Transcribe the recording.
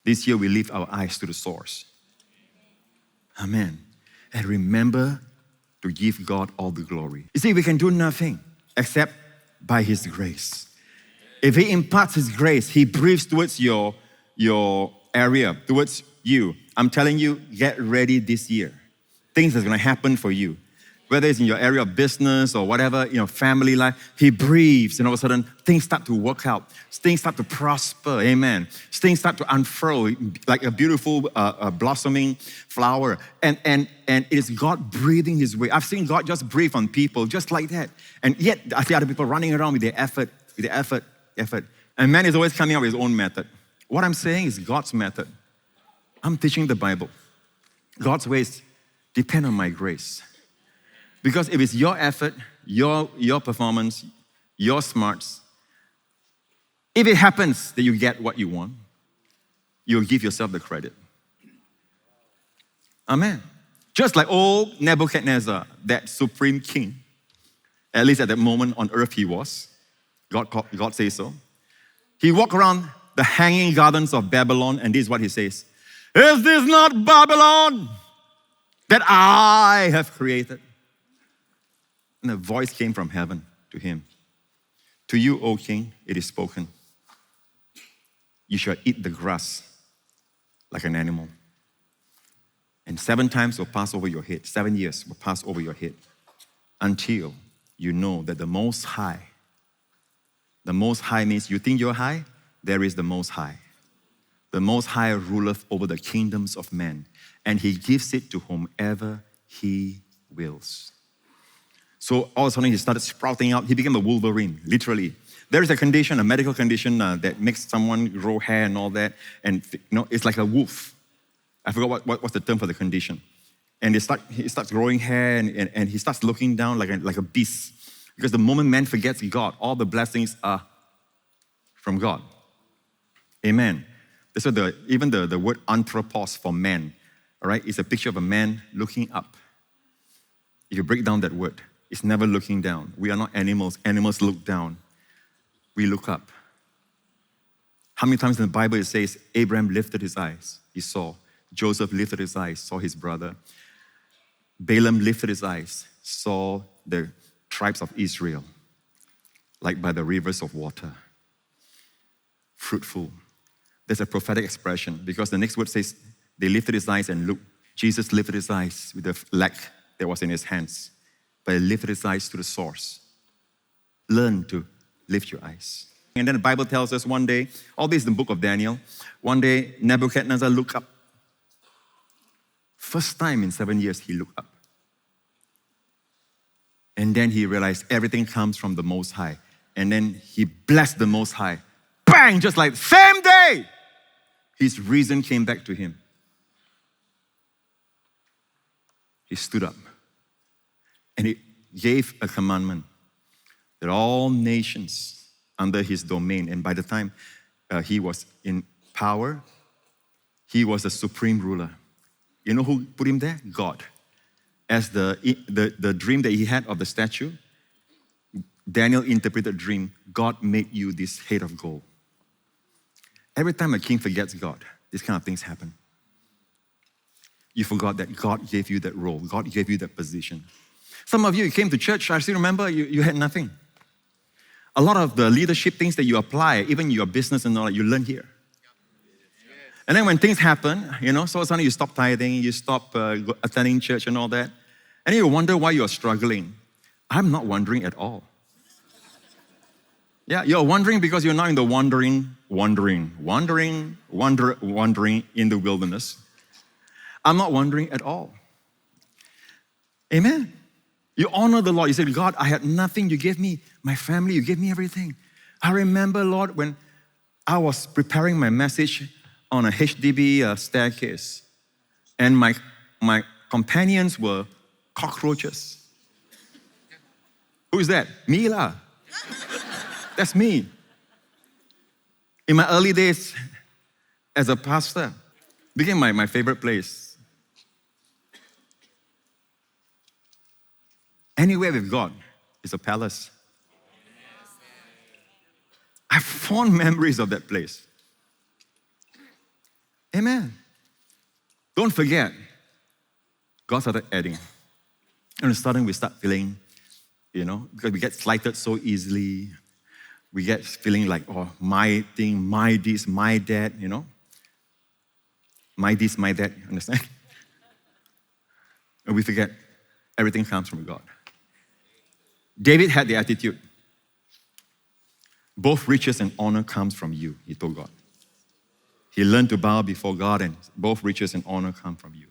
This year we lift our eyes to the source. Amen. And remember to give God all the glory. You see, we can do nothing except by His grace. If He imparts His grace, He breathes towards your area, towards you. I'm telling you, get ready this year. Things are going to happen for you. Whether it's in your area of business or whatever, family life, He breathes and all of a sudden things start to work out. Things start to prosper, amen. Things start to unfurl like a beautiful blossoming flower. And it is God breathing His way. I've seen God just breathe on people just like that. And yet I see other people running around with their effort. And man is always coming up with his own method. What I'm saying is God's method. I'm teaching the Bible. God's ways depend on my grace. Because if it's your effort, your performance, your smarts, if it happens that you get what you want, you'll give yourself the credit. Amen. Just like old Nebuchadnezzar, that supreme king, at least at that moment on earth he was. God says so. He walked around the hanging gardens of Babylon, and this is what he says. Is this not Babylon that I have created? And a voice came from heaven to him. To you, O king, it is spoken. You shall eat the grass like an animal. And 7 times will pass over your head. 7 years will pass over your head until you know that the Most High means you think you're high, there is the Most High. The Most High ruleth over the kingdoms of men, and He gives it to whomever He wills. So all of a sudden he started sprouting out. He became a Wolverine, literally. There is a condition, a medical condition that makes someone grow hair and all that. And it's like a wolf. I forgot what's the term for the condition. And he starts growing hair and he starts looking down like a beast. Because the moment man forgets God, all the blessings are from God. Amen. That's why even the word anthropos for man, all right, is a picture of a man looking up. If you break down that word, it's never looking down. We are not animals. Animals look down. We look up. How many times in the Bible it says, Abraham lifted his eyes, he saw. Joseph lifted his eyes, saw his brother. Balaam lifted his eyes, saw the tribes of Israel, like by the rivers of water. Fruitful. There's a prophetic expression because the next word says, they lifted his eyes and looked. Jesus lifted his eyes with the lack that was in his hands. But he lifted his eyes to the source. Learn to lift your eyes. And then the Bible tells us one day, all this is the book of Daniel, one day Nebuchadnezzar looked up. First time in 7 years he looked up. And then he realized everything comes from the Most High. And then he blessed the Most High. Bang! Just like same day, his reason came back to him. He stood up. And he gave a commandment that all nations under his domain, and by the time he was in power, he was the supreme ruler. You know who put him there? God. As the dream that he had of the statue, Daniel interpreted the dream, God made you this head of gold. Every time a king forgets God, these kind of things happen. You forgot that God gave you that role. God gave you that position. Some of you came to church, I still remember, you had nothing. A lot of the leadership things that you apply, even your business and all that, you learn here. And then when things happen, so suddenly you stop tithing, you stop attending church and all that, and you wonder why you're struggling. I'm not wondering at all. Yeah, you're wondering because you're not in the wandering in the wilderness. I'm not wondering at all. Amen. You honor the Lord. You say, God, I had nothing. You gave me my family. You gave me everything. I remember, Lord, when I was preparing my message on a HDB staircase, and my companions were cockroaches. Who is that? Me lah. That's me. In my early days as a pastor, became my favorite place. Anywhere with God is a palace. I have fond memories of that place. Amen. Don't forget, God started adding. And suddenly we start feeling, because we get slighted so easily. We get feeling like, oh, my thing, my this, my that, My this, my that, you understand? And we forget everything comes from God. David had the attitude, both riches and honor comes from you, he told God. He learned to bow before God, and both riches and honor come from you.